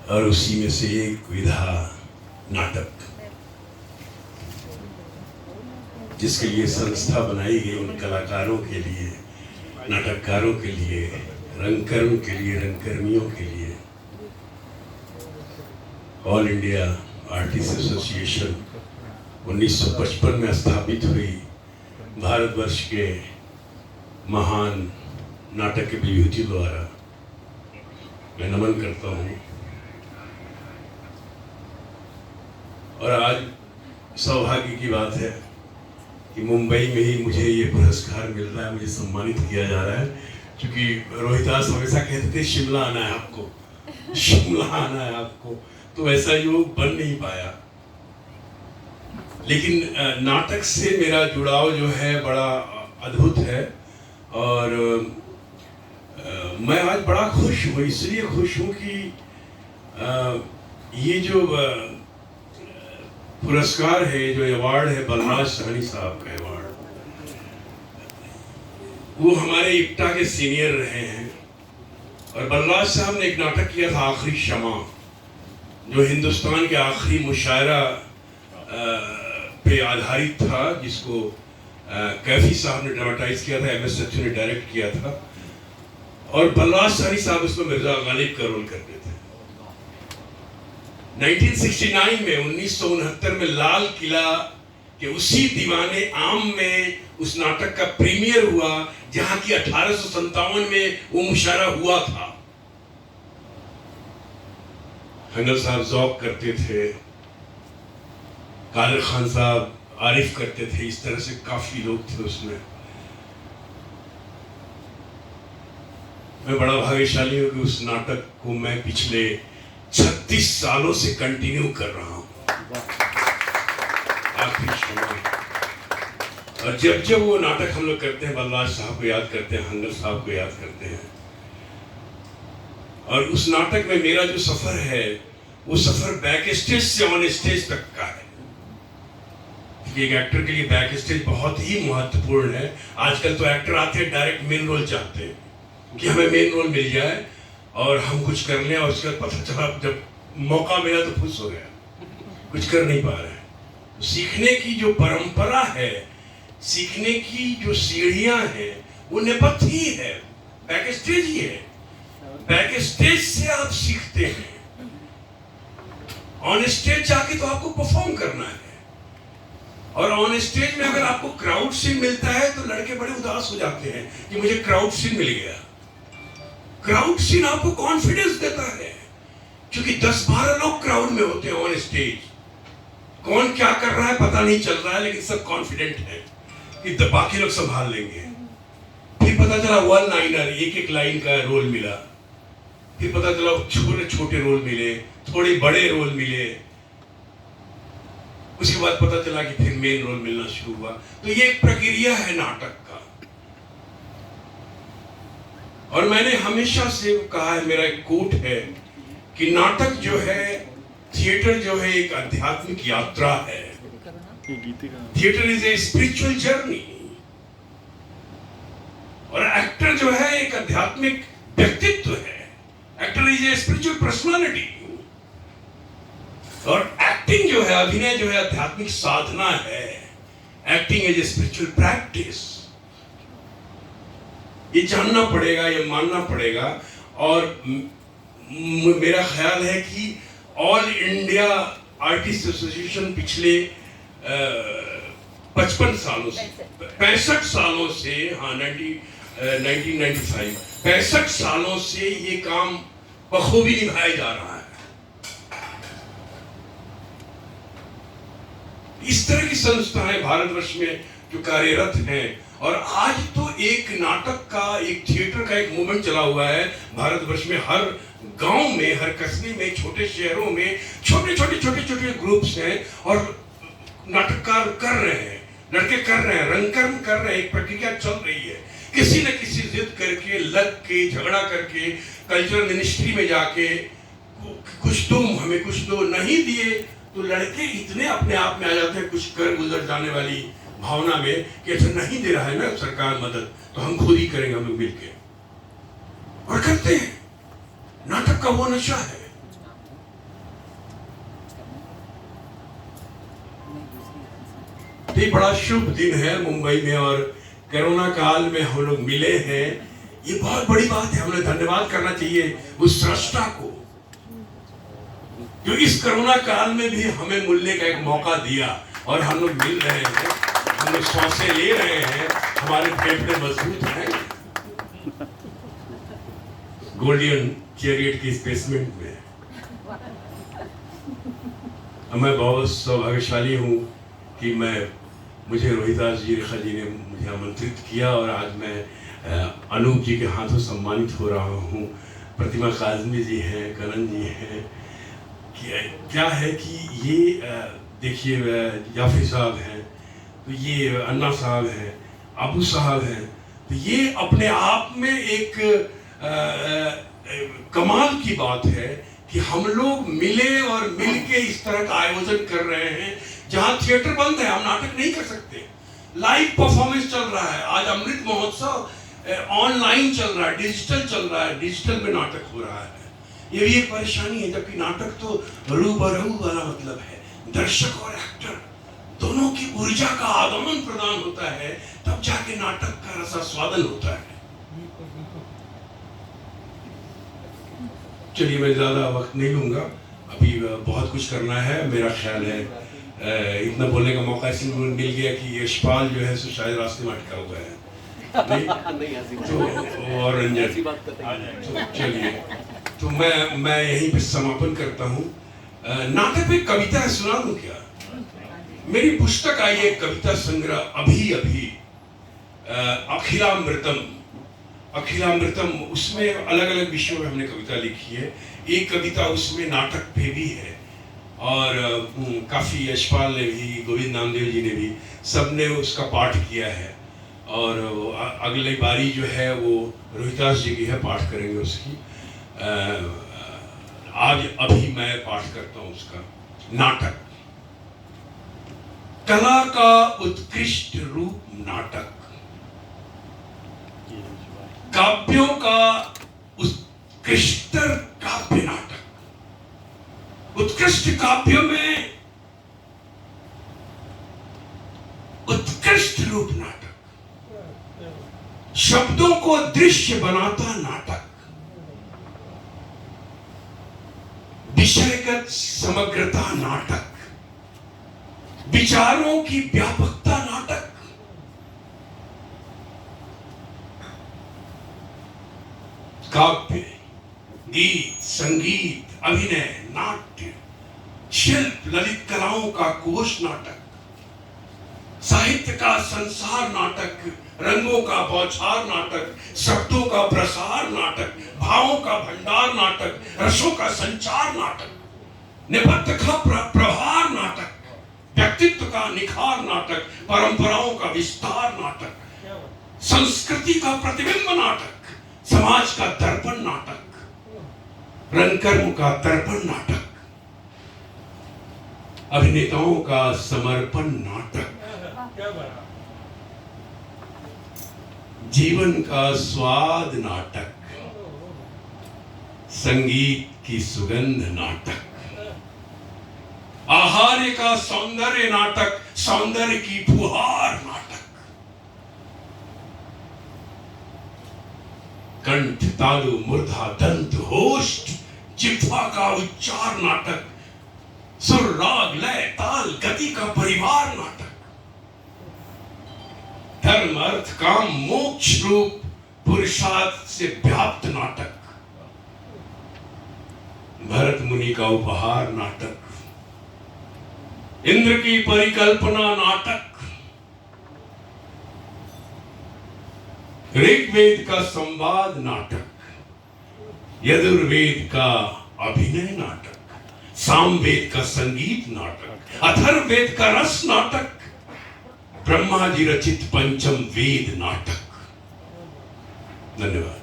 और उसी में से एक विधा नाटक, जिसके लिए संस्था बनाई गई उन कलाकारों के लिए, नाटककारों के लिए, रंगकर्म के लिए, रंगकर्मियों के लिए। ऑल इंडिया आर्टिस्ट एसोसिएशन 1955 में स्थापित हुई भारतवर्ष के महान नाटक के विभूति द्वारा। मैं नमन करता हूँ। और आज सौभाग्य की बात है कि मुंबई में ही मुझे ये पुरस्कार मिल रहा है, मुझे सम्मानित किया जा रहा है। क्योंकि रोहिदास हमेशा कहते थे शिमला आना है आपको, शिमला आना है आपको, तो वैसा योग बन नहीं पाया। लेकिन नाटक से मेरा जुड़ाव जो है बड़ा अद्भुत है। और मैं आज बड़ा खुश हूँ, इसलिए खुश हूँ कि ये जो पुरस्कार है, जो अवार्ड है, बलराज साहनी साहब का अवार्ड, वो हमारे इक्टा के सीनियर रहे हैं। और बलराज साहब ने एक नाटक किया था आखिरी क्षमा, जो हिंदुस्तान के आखिरी मुशायरा पे आधारित था, जिसको कैफी साहब ने ड्रामेटाइज किया था, एम एस सच्चू ने डायरेक्ट किया था। और बलराज साहनी साहब उसमें मिर्जा गालिब का रोल करते थे। 1969 में 1969 में लाल किला के उसी दीवाने आम में उस नाटक का प्रीमियर हुआ, जहां की 1857 में वो मुशायरा हुआ था। हंगल साहब जौक करते थे, कादर खान साहब आरिफ करते थे, इस तरह से काफी लोग थे उसमें। मैं बड़ा भाग्यशाली हूं कि उस नाटक को मैं पिछले 36 सालों से कंटिन्यू कर रहा हूं, आखिरी समय। और जब जब वो नाटक हम लोग करते हैं, बलराज साहब को याद करते हैं, हंगल साहब को याद करते हैं। और उस नाटक में मेरा जो सफर है, वो सफर बैक स्टेज से ऑन स्टेज तक का है। एक एक्टर के लिए बैक स्टेज बहुत ही महत्वपूर्ण है। आजकल तो एक्टर आते हैं डायरेक्ट मेन रोल चाहते हैं कि हमें मेन रोल मिल जाए और हम कुछ कर लें, और उसके बाद पता चला जब मौका मिला तो खुश हो गया, कुछ कर नहीं पा रहे हैं। तो सीखने की जो परंपरा है, सीखने की जो सीढ़ियां हैं, वो नेपथ्य ही है, बैक स्टेज ही है। बैक स्टेज से आप सीखते हैं, ऑन स्टेज जाके तो आपको परफॉर्म करना है। और ऑन स्टेज में अगर आपको क्राउड सीन मिलता है तो लड़के बड़े उदास हो जाते हैं कि मुझे क्राउड सीन मिल गया। क्राउड सीन आपको कॉन्फिडेंस देता है, क्योंकि 10-12 लोग क्राउड में होते हैं ऑन स्टेज। कौन क्या कर रहा है पता नहीं चल रहा है, लेकिन सब कॉन्फिडेंट है कि बाकी लोग संभाल लेंगे। फिर पता चला वन लाइनर, एक लाइन का रोल मिला। फिर पता चला छोटे छोटे रोल मिले, थोड़े बड़े रोल मिले। उसके बाद पता चला कि फिर मेन रोल मिलना शुरू हुआ। तो ये एक प्रक्रिया है नाटक का। और मैंने हमेशा से कहा है, मेरा एक कोट है कि नाटक जो है, थिएटर जो है, एक आध्यात्मिक यात्रा है। Theatre is a spiritual journey, और एक्टर जो है एक आध्यात्मिक व्यक्तित्व है। Actor is a spiritual personality. और एक्टिंग जो है, अभिनय जो है, आध्यात्मिक साधना है। Acting is a spiritual practice. ये जानना पड़ेगा, ये मानना पड़ेगा। और मेरा ख्याल है कि ऑल इंडिया आर्टिस्ट एसोसिएशन पिछले 55 सालों से, 65 सालों से, हाँ 1995, 65 सालों से ये काम बखूबी निभाया जा रहा है। इस तरह की संस्थाएं भारतवर्ष में जो कार्यरत हैं। और आज तो एक नाटक का, एक थिएटर का एक मूवमेंट चला हुआ है भारतवर्ष में। हर गांव में, हर कस्बे में, छोटे शहरों में छोटे छोटे ग्रुप्स हैं और नाटककार कर रहे हैं, लड़के कर रहे हैं, रंगकर्म कर रहे हैं। एक प्रक्रिया चल रही है, किसी न किसी जिद करके, लग के, झगड़ा करके, कल्चरल मिनिस्ट्री में जाके कुछ दो, हमें कुछ दो, नहीं दिए तो लड़के इतने अपने आप में आ जाते हैं, कुछ कर गुजर जाने वाली भावना में कि अच्छा नहीं दे रहा है ना सरकार मदद, तो हम खुद ही करेंगे, हम लोग मिलकर, और करते हैं। नाटक का वो नशा है। भी बड़ा शुभ दिन है मुंबई में, और कोरोना काल में हम लोग मिले हैं, ये बहुत बड़ी बात है। हमें धन्यवाद करना चाहिए उस सृष्टा को जो इस कोरोना काल में भी हमें मिलने का एक मौका दिया, और हम लोग मिल रहे हैं, हम लोग सांसें ले रहे हैं, हमारे फेफड़े मजबूत हैं गोल्डन चैरियट की बेसमेंट में। मैं बहुत सौभाग्यशाली हूँ कि मुझे रोहिदास जी रेखा जी ने मुझे आमंत्रित किया, और आज मैं अनूप जी के हाथों सम्मानित हो रहा हूँ। प्रतिमा काजमी जी हैं, करण जी हैं। क्या है कि ये देखिए जाफरी साहब हैं, तो ये अन्ना साहब हैं, अबू साहब हैं, तो ये अपने आप में एक कमाल की बात है कि हम लोग मिले और मिलके इस तरह का आयोजन कर रहे हैं जहां थिएटर बंद है, हम नाटक नहीं कर सकते। लाइव परफॉर्मेंस चल रहा है। आज अमृत महोत्सव ऑनलाइन चल रहा है, डिजिटल चल रहा है, डिजिटल में नाटक हो रहा है। ये भी एक परेशानी है, जबकि नाटक तो रूबरू वाला मतलब है, दर्शक और एक्टर दोनों की ऊर्जा का आगमन प्रदान होता है, तब जाके नाटक का रसास्वादन होता है। चलिए मैं ज्यादा वक्त नहीं लूंगा, अभी बहुत कुछ करना है। मेरा ख्याल है इतना बोलने का मौका इसलिए मिल गया कि यशपाल जो है सो शायद रास्ते में अटका हुआ है, नहीं तो और रंजन, तो चलिए तो मैं यहीं पे समापन करता हूँ। नाटक में कविता सुना दूं क्या? मेरी पुस्तक आई है कविता संग्रह अभी अखिलामृतम, उसमें अलग अलग विषयों में हमने कविता लिखी है। एक कविता उसमें नाटक पे भी है, और काफी यशपाल ने भी, गोविंद नामदेव जी ने भी, सबने उसका पाठ किया है। और अगली बारी जो है वो रोहिदास जी की है, पाठ करेंगे उसकी। आज अभी मैं पाठ करता हूँ उसका। नाटक, कला का उत्कृष्ट रूप नाटक, काव्यों का उत्कृष्टर काव्य नाटक। उत्कृष्ट काव्यों में उत्कृष्ट रूप नाटक, शब्दों को दृश्य बनाता नाटक, विषयगत समग्रता नाटक, विचारों की व्यापकता नाटक, काव्य, गीत, संगीत, अभिनय, नाट्य, शिल्प, ललित कलाओं का कोश नाटक, साहित्य का संसार नाटक, रंगों का बौछार नाटक, शब्दों का प्रसार नाटक, भावों का भंडार नाटक, रसों का संचार नाटक, निबद्ध का प्रभार नाटक, व्यक्तित्व का निखार नाटक, परंपराओं का विस्तार नाटक, संस्कृति का प्रतिबिंब नाटक, समाज का दर्पण नाटक, रंगकर्म का दर्पण नाटक, अभिनेताओं का समर्पण नाटक, जीवन का स्वाद नाटक, संगीत की सुगंध नाटक, आहार्य का सौंदर्य नाटक, सौंदर्य की फुहार नाटक, कंठ, तालु, मूर्धा, दंत, होष्ठ, जिह्वा का उच्चार नाटक, सुर, राग, लय, ताल, गति का परिवार नाटक, धर्म, अर्थ, काम, मोक्ष रूप पुरुषार्थ से व्याप्त नाटक, भरत मुनि का उपहार नाटक, इंद्र की परिकल्पना नाटक, ऋग्वेद का संवाद नाटक, यजुर्वेद का अभिनय नाटक, सामवेद का संगीत नाटक, अथर्ववेद का रस नाटक, ब्रह्मा जी रचित पंचम वेद नाटक। धन्यवाद।